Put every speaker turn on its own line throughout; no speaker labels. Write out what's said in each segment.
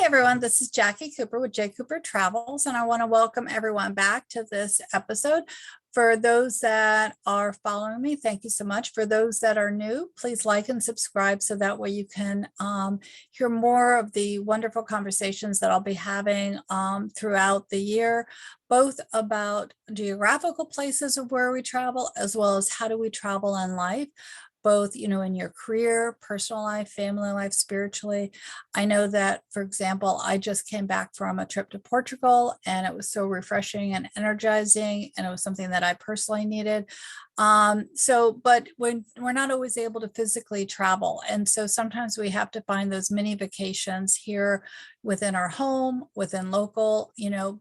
Hi, everyone. This is Jacqui Cooper with JCooperTravels, and I want to welcome everyone back to this episode. For those that are following me, thank you so much. For those that are new, please like and subscribe so that way you can hear more of the wonderful conversations that I'll be having throughout the year, both about geographical places of where we travel, as well as how do we travel in life, both, in your career, personal life, family life, spiritually. I know that, for example, I just came back from a trip to Portugal and it was so refreshing and energizing, and it was something that I personally needed. But when we're not always able to physically travel, and so sometimes we have to find those mini vacations here within our home, within local,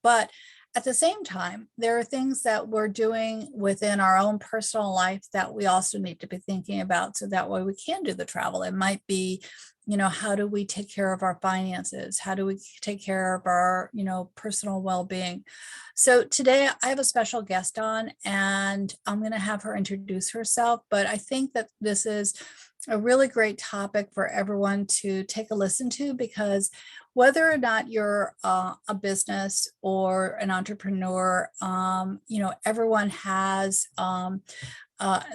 but at the same time, there are things that we're doing within our own personal life that we also need to be thinking about so that way we can do the travel. It might be, how do we take care of our finances? How do we take care of our, personal well-being? So today I have a special guest on, and I'm going to have her introduce herself, but I think that this is a really great topic for everyone to take a listen to, because whether or not you're a business or an entrepreneur, everyone has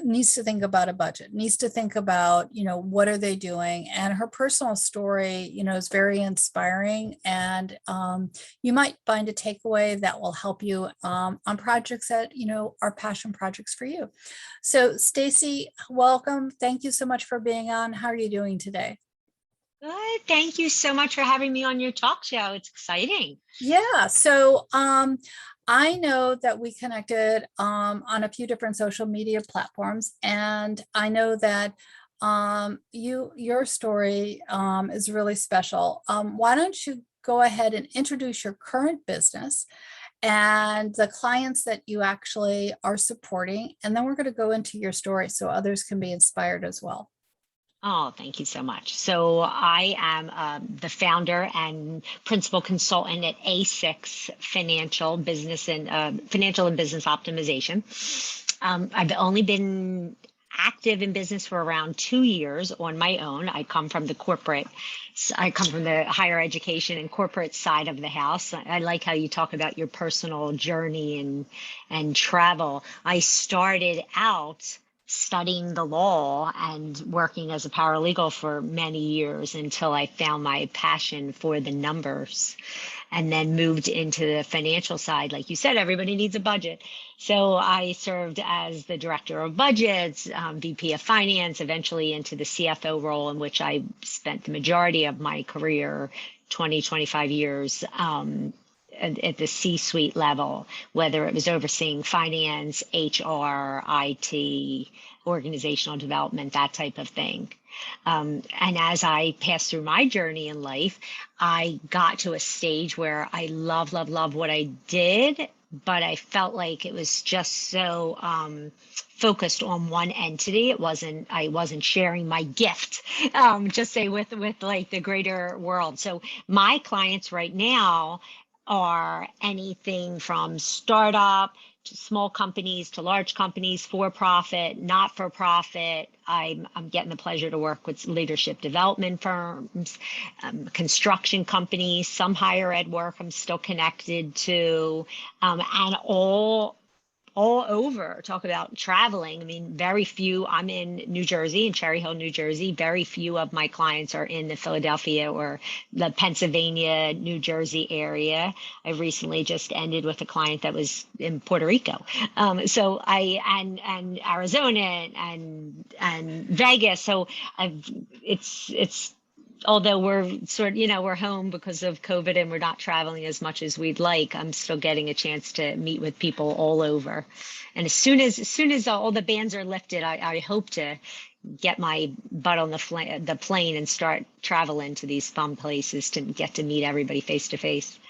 needs to think about a budget, needs to think about, what are they doing? And her personal story, is very inspiring, and you might find a takeaway that will help you on projects that, are passion projects for you. So Stacy, welcome. Thank you so much for being on. How are you doing today?
Good. Thank you so much for having me on your talk show. It's exciting.
Yeah. So I know that we connected on a few different social media platforms, and I know that your story is really special. Why don't you go ahead and introduce your current business and the clients that you actually are supporting, and then we're going to go into your story so others can be inspired as well.
Oh, thank you so much. So I am the founder and principal consultant at A6 Financial and Business Optimization. I've only been active in business for around 2 years on my own. I come from the higher education and corporate side of the house. I like how you talk about your personal journey and travel. I started out studying the law and working as a paralegal for many years until I found my passion for the numbers, and then moved into the financial side. Like you said, everybody needs a budget. So I served as the director of budgets, VP of finance, eventually into the CFO role, in which I spent the majority of my career, 25 years, at the C-suite level, whether it was overseeing finance, HR, IT, organizational development, that type of thing. And as I passed through my journey in life, I got to a stage where I love what I did, but I felt like it was just so focused on one entity. I wasn't sharing my gift, just say with like the greater world. So my clients right now are anything from startup to small companies to large companies, for profit, not for profit. I'm getting the pleasure to work with leadership development firms, construction companies, some higher ed work I'm still connected to, and all over. Talk about traveling. I mean, very few. I'm in New Jersey, in Cherry Hill, New Jersey. Very few of my clients are in the Philadelphia or the Pennsylvania, New Jersey area. I recently just ended with a client that was in Puerto Rico. And Arizona and Vegas. So it's although we're we're home because of COVID and we're not traveling as much as we'd like, I'm still getting a chance to meet with people all over. And as soon as all the bans are lifted, I hope to get my butt on the plane and start traveling to these fun places to get to meet everybody face to face.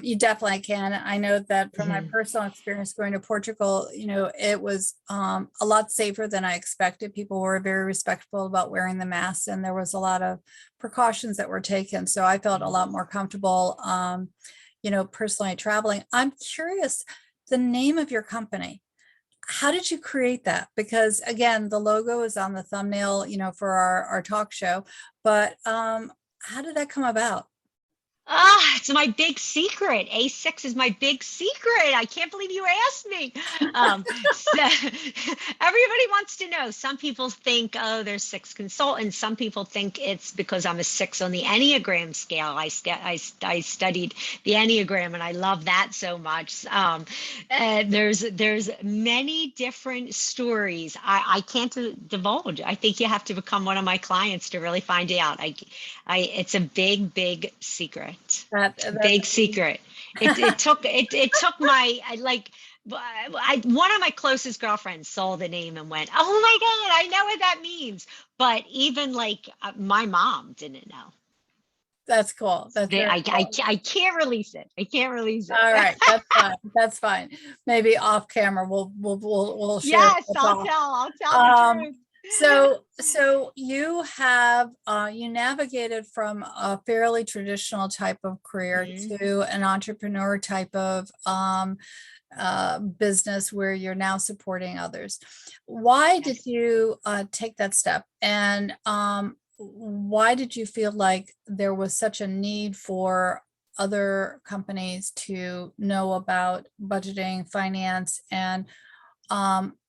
You definitely can. I know that from my personal experience going to Portugal, it was a lot safer than I expected. People were very respectful about wearing the masks, and there was a lot of precautions that were taken. So I felt a lot more comfortable, personally traveling. I'm curious, the name of your company. How did you create that? Because again, the logo is on the thumbnail, for our talk show, but how did that come about?
It's my big secret. A6 is my big secret. I can't believe you asked me. So everybody wants to know. Some people think, oh, there's 6 consultants. Some people think it's because I'm a 6 on the Enneagram scale. I studied the Enneagram and I love that so much. There's many different stories. I can't divulge. I think you have to become one of my clients to really find out. It's a big, big secret.
That's
Big secret. It took my one of my closest girlfriends saw the name and went, "Oh my God, I know what that means." But even my mom didn't know.
that's cool. That's very cool.
I can't release it. I can't release it.
All right, that's fine. That's fine. Maybe off camera, we'll share.
Yes,
We'll talk.
I'll tell the truth.
So you have you navigated from a fairly traditional type of career
Mhm.
to an entrepreneur type of business where you're now supporting others. Why did
Yes.
you take that step? And why did you feel like there was such a need for other companies to know about budgeting, finance, and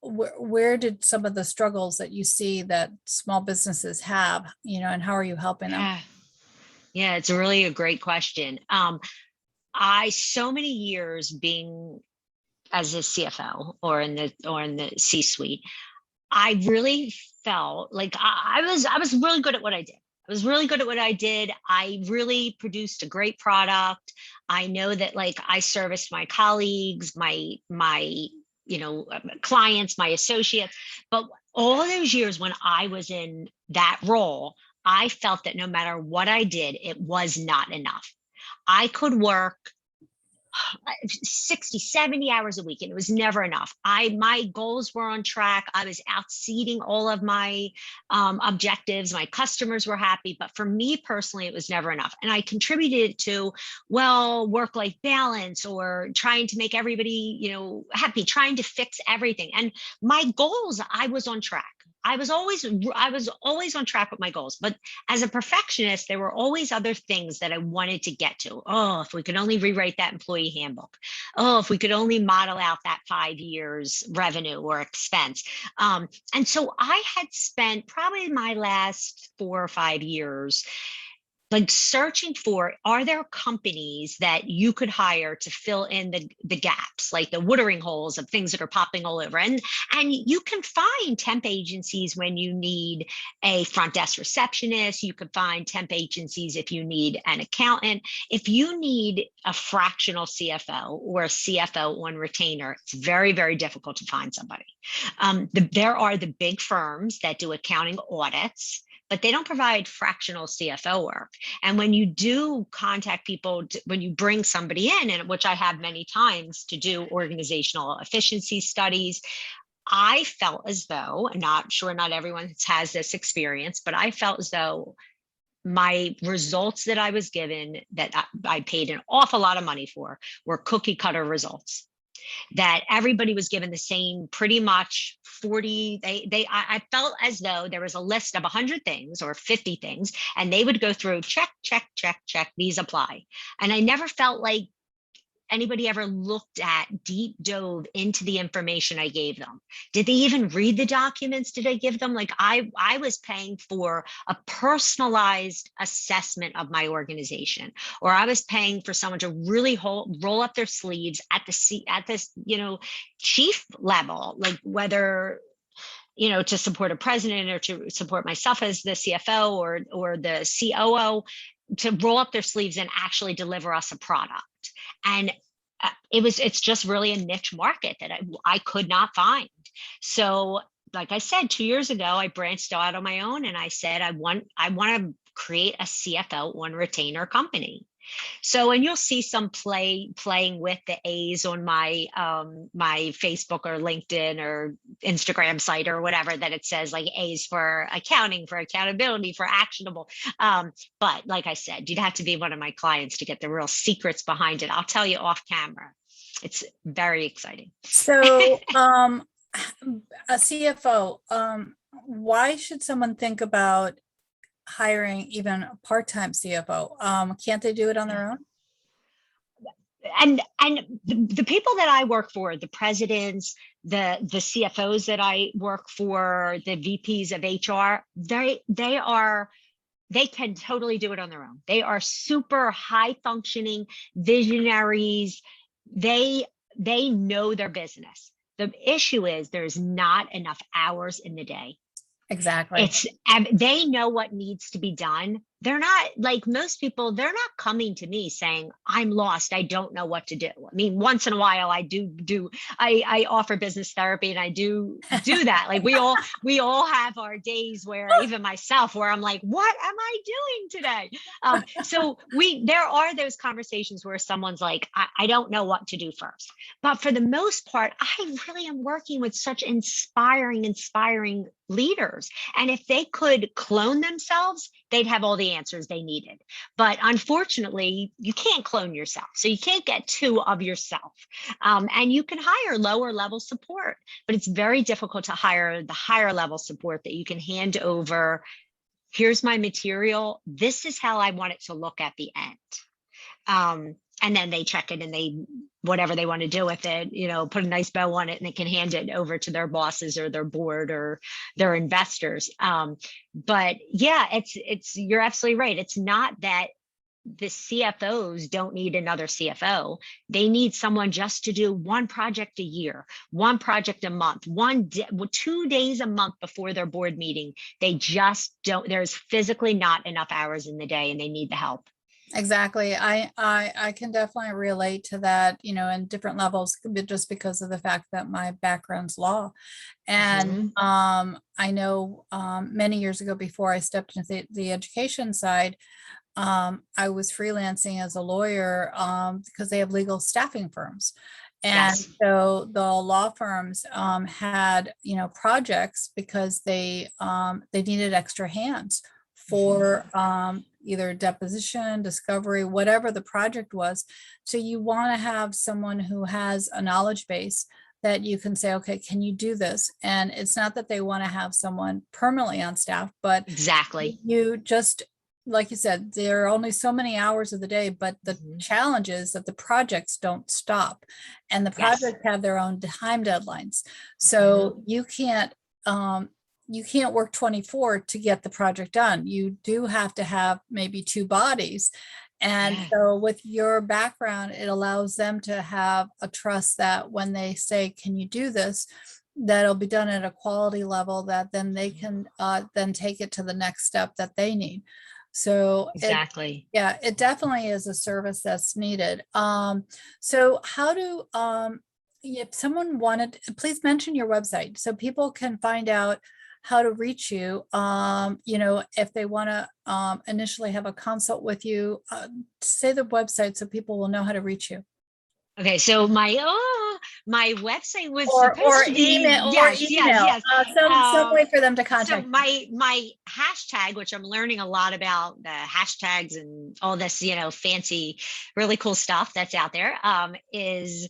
where did some of the struggles that you see that small businesses have, and how are you helping them?
Yeah. Yeah, it's really a great question. I so many years being as a CFO or in the C-suite, I really felt like I was really good at what I did. I was really good at what I did. I really produced a great product. I know that I serviced my colleagues, my clients, my associates. But all those years when I was in that role, I felt that no matter what I did, it was not enough. I could work 60, 70 hours a week, and it was never enough. My goals were on track. I was exceeding all of my objectives. My customers were happy, but for me personally, it was never enough. And I contributed to, well, work-life balance or trying to make everybody, happy, trying to fix everything. And my goals, I was on track. I was always on track with my goals, but as a perfectionist, there were always other things that I wanted to get to. Oh, if we could only rewrite that employee handbook. Oh, if we could only model out that 5 years revenue or expense. And so I had spent probably my last 4 or 5 years searching for, are there companies that you could hire to fill in the gaps, like the watering holes of things that are popping all over. And you can find temp agencies when you need a front desk receptionist. You could find temp agencies if you need an accountant. If you need a fractional CFO or a CFO on retainer, it's very, very difficult to find somebody. There are the big firms that do accounting audits, but they don't provide fractional CFO work. And when you do contact people, when you bring somebody in, and which I have many times to do organizational efficiency studies, I felt as though, I'm not sure not everyone has this experience, but I felt as though my results that I was given, that I paid an awful lot of money for, were cookie cutter results, that everybody was given the same pretty much 40. I felt as though there was a list of 100 things or 50 things, and they would go through, check, check, check, check, these apply. And I never felt like anybody ever looked at, deep dove into the information I gave them. Did they even read the documents? Did I give them I was paying for a personalized assessment of my organization, or I was paying for someone to really roll up their sleeves at this chief level, like whether to support a president or to support myself as the CFO or the COO, to roll up their sleeves and actually deliver us a product. And it's just really a niche market that I could not find. So like I said, 2 years ago, I branched out on my own and I said, I want to create a CFO on retainer company. So, and you'll see some playing with the A's on my my Facebook or LinkedIn or Instagram site or whatever, that it says like A's for accounting, for accountability, for actionable. But like I said, you'd have to be one of my clients to get the real secrets behind it. I'll tell you off camera. It's very exciting.
So, a CFO, why should someone think about hiring even a part-time CFO. Can't they do it on their own?
And the people that I work for, the presidents, the CFOs that I work for, the VPs of HR, they can totally do it on their own. They are super high functioning visionaries. They know their business. The issue is there's not enough hours in the day.
Exactly.
They know what needs to be done. They're not like most people, they're not coming to me saying, I'm lost, I don't know what to do. I mean, once in a while I offer business therapy, and I do that. Like we all have our days where, even myself, where I'm like, what am I doing today? So there are those conversations where someone's like, I don't know what to do first. But for the most part, I really am working with such inspiring leaders. And if they could clone themselves, they'd have all the answers they needed. But unfortunately, you can't clone yourself. So you can't get two of yourself. And you can hire lower level support, but it's very difficult to hire the higher level support that you can hand over. Here's my material. This is how I want it to look at the end. And then they check it, and they, whatever they want to do with it, put a nice bow on it, and they can hand it over to their bosses or their board or their investors. But yeah, you're absolutely right. It's not that the CFOs don't need another CFO. They need someone just to do one project a year, one project a month, 2 days a month before their board meeting. They just don't, there's physically not enough hours in the day, and they need the help.
Exactly. I can definitely relate to that, in different levels, just because of the fact that my background's law. And I know many years ago, before I stepped into the education side, I was freelancing as a lawyer because they have legal staffing firms. And
Yes.
so the law firms had, projects because they needed extra hands for either deposition, discovery, whatever the project was. So you want to have someone who has a knowledge base that you can say, okay, can you do this? And it's not that they want to have someone permanently on staff, but
Exactly.
you just, like you said, there are only so many hours of the day, but the challenge is that the projects don't stop, and the projects have their own time deadlines. So you can't work 24 to get the project done. You do have to have maybe two bodies. And so with your background, it allows them to have a trust that when they say, can you do this, that'll be done at a quality level that then they can then take it to the next step that they need. So
exactly.
It definitely is a service that's needed. So how do, if someone wanted, please mention your website so people can find out how to reach you. If they want to initially have a consult with you, say the website so people will know how to reach you.
Okay, so my website was
or
supposed to be
email
yes.
Some way for them to contact.
So my hashtag, which I'm learning a lot about the hashtags and all this, fancy, really cool stuff that's out there, is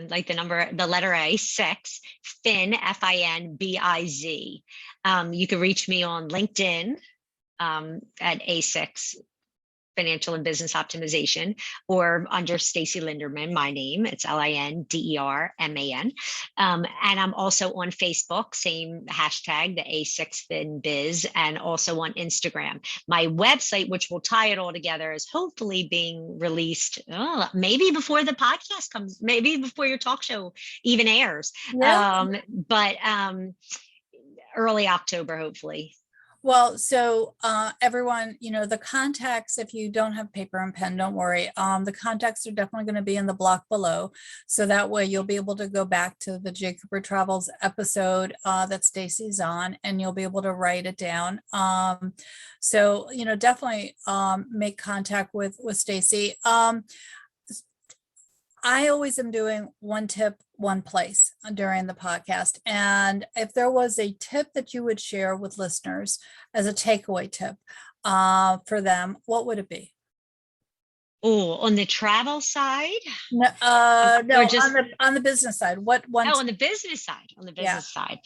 like the letter A, 6, Fin, FINBIZ. You can reach me on LinkedIn at A6 Financial and Business Optimization, or under Stacey Linderman, my name. It's LINDERMAN. And I'm also on Facebook, same hashtag, the A6FinBiz, and also on Instagram. My website, which will tie it all together, is hopefully being released maybe before the podcast comes, maybe before your talk show even airs. But early October, hopefully.
Well, so everyone, the contacts, if you don't have paper and pen, don't worry. The contacts are definitely going to be in the block below. So that way you'll be able to go back to the JCooperTravels episode that Stacy's on, and you'll be able to write it down. So, definitely make contact with Stacy. I always am doing one tip, one place during the podcast. And if there was a tip that you would share with listeners as a takeaway tip for them, what would it be?
Oh, on the travel side?
No,
or just
on the business side. What one?
on the business side. On the business side.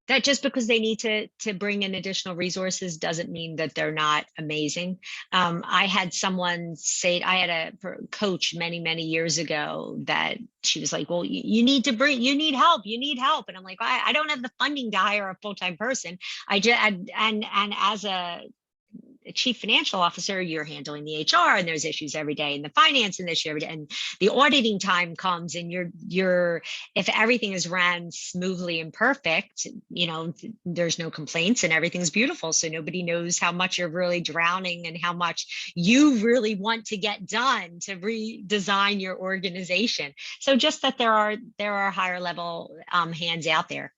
that just because they need to bring in additional resources doesn't mean that they're not amazing. I had someone say, I had a coach many years ago that she was like, well, you need to bring, you need help. And I'm like, I don't have the funding to hire a full-time person. I just, and as a chief financial officer, you're handling the HR, and there's issues every day, and the finance and issue every day, and the auditing time comes, and you're if everything is ran smoothly and perfect, there's no complaints and everything's beautiful. So nobody knows how much you're really drowning and how much you really want to get done to redesign your organization. So just that there are higher level hands out there.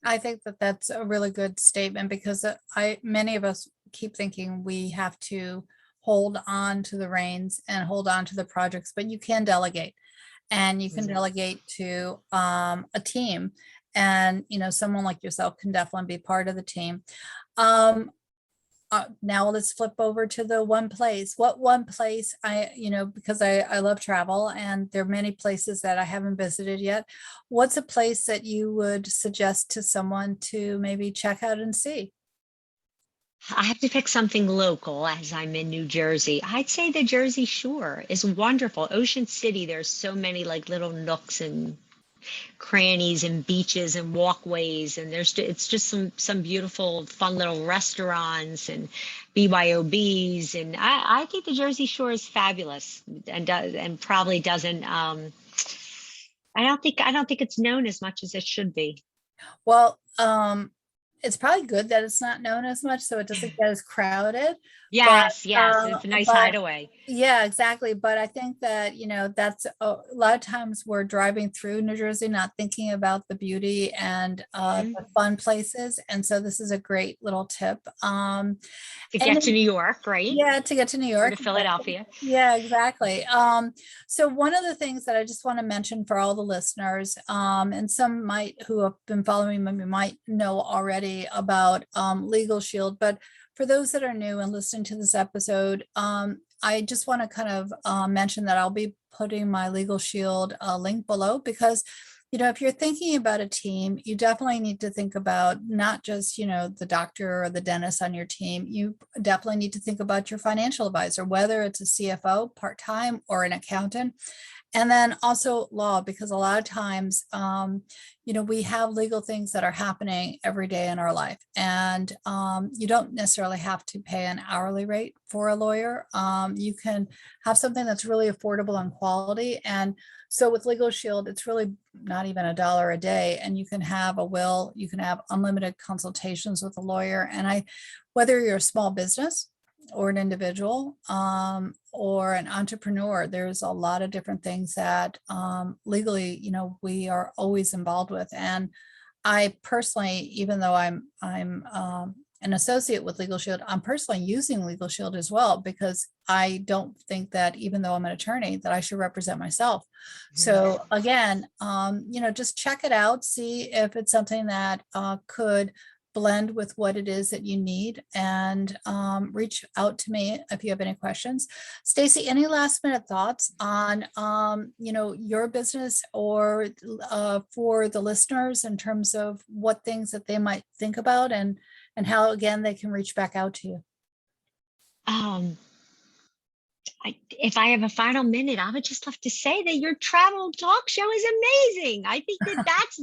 I think that that's a really good statement, because many of us keep thinking we have to hold on to the reins and hold on to the projects, but you can delegate, and you can delegate to a team, and someone like yourself can definitely be part of the team. Now let's flip over to the one place. What one place because I love travel, and there are many places that I haven't visited yet. What's a place that you would suggest to someone to maybe check out and see?
I have to pick something local as I'm in New Jersey. I'd say the Jersey Shore is wonderful. Ocean City, there's so many like little nooks and crannies and beaches and walkways, and it's just some beautiful fun little restaurants and BYOBs, and I think the Jersey Shore is fabulous, and probably doesn't I don't think it's known as much as it should be.
Well, it's probably good that it's not known as much, so it doesn't get as crowded.
Yes, it's a nice hideaway.
Yeah, exactly. But I think that, that's a lot of times we're driving through New Jersey, not thinking about the beauty and the fun places. And so this is a great little tip.
To get to New York, right?
Yeah, to get to New York.
Or to Philadelphia.
Yeah, exactly. So one of the things that I just want to mention for all the listeners, and some who have been following me might know already about Legal Shield, but for those that are new and listening to this episode, I just want to kind of mention that I'll be putting my Legal Shield link below, because if you're thinking about a team, you definitely need to think about not just, the doctor or the dentist on your team. You definitely need to think about your financial advisor, whether it's a CFO part-time or an accountant. And then also law, because a lot of times, we have legal things that are happening every day in our life. And you don't necessarily have to pay an hourly rate for a lawyer. You can have something that's really affordable and quality. And so with Legal Shield, it's really not even $1 a day. And you can have a will, you can have unlimited consultations with a lawyer. And whether you're a small business or an individual or an entrepreneur, there's a lot of different things that legally, we are always involved with. And I personally, even though I'm an associate with Legal Shield, I'm personally using Legal Shield as well, because I don't think that, even though I'm an attorney, that I should represent myself. So again, just check it out, see if it's something that could blend with what it is that you need, and reach out to me if you have any questions. Stacy, any last minute thoughts on your business, or for the listeners, in terms of what things that they might think about, and how, again, they can reach back out to you?
If I have a final minute, I would just love to say that your travel talk show is amazing. I think that's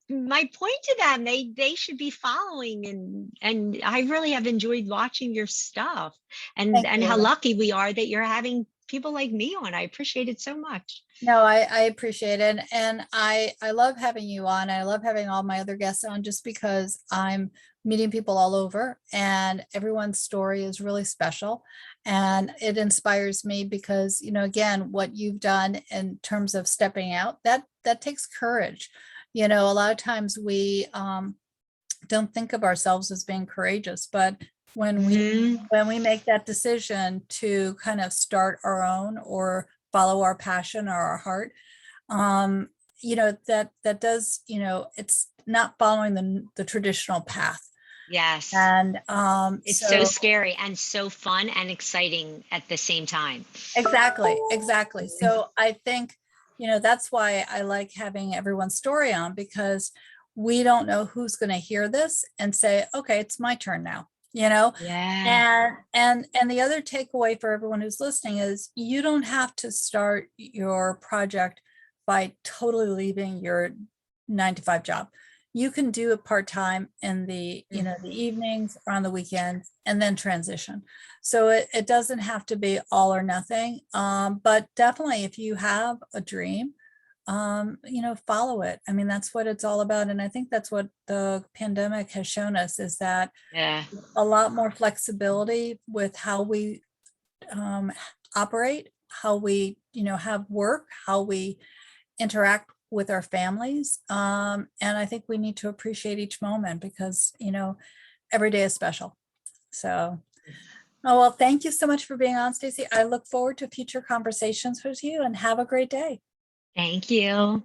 my point to them. They should be following, and I really have enjoyed watching your stuff, and how lucky we are that you're having people like me on. I appreciate it so much.
No, I appreciate it. And I love having you on. I love having all my other guests on, just because I'm meeting people all over, and everyone's story is really special. And it inspires me because, again, what you've done in terms of stepping out, that takes courage. A lot of times we don't think of ourselves as being courageous, but when we make that decision to kind of start our own, or follow our passion or our heart, that does, it's not following the traditional path.
Yes.
And
it's so scary and so fun and exciting at the same time.
Exactly. So I think, that's why I like having everyone's story on, because we don't know who's going to hear this and say, okay, it's my turn now, you know?
Yeah.
And the other takeaway for everyone who's listening is you don't have to start your project by totally leaving your 9 to 5 job. You can do it part-time in the, you know, the evenings or on the weekends and then transition. So it doesn't have to be all or nothing. But definitely if you have a dream, you know, follow it. I mean, that's what it's all about. And I think that's what the pandemic has shown us, is that
Yeah.
a lot more flexibility with how we operate, how we, you know, have work, how we interact with our families. And I think we need to appreciate each moment because, you know, every day is special. So, oh, well, thank you so much for being on, Stacy. I look forward to future conversations with you and have a great day.
Thank you.